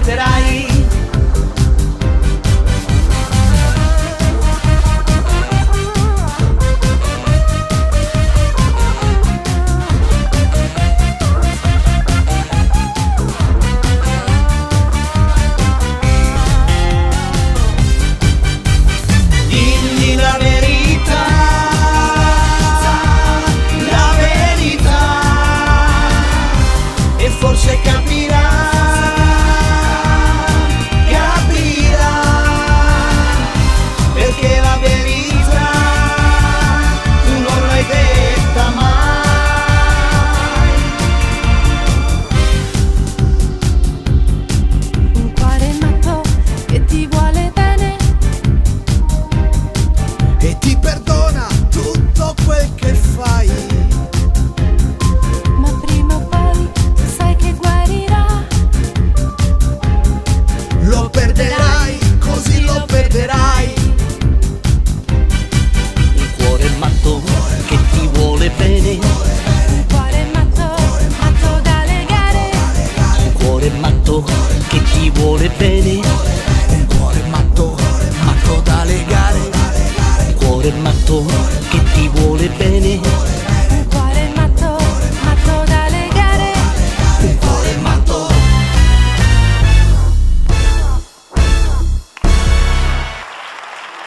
perderai. Dimmi la verità, e forse capirà, perché la verità tu non l'hai detta mai. Un cuore matto che ti vuole bene e ti perdona tutto quel che fai. ma prima o poi tu sai che guarirà. Lo perderai, così lo perderai. Un cuore matto che ti vuole bene, Un cuore matto, matto da legare. un cuore matto che ti vuole bene, Un cuore matto, matto da legare. un cuore matto che ti vuole bene.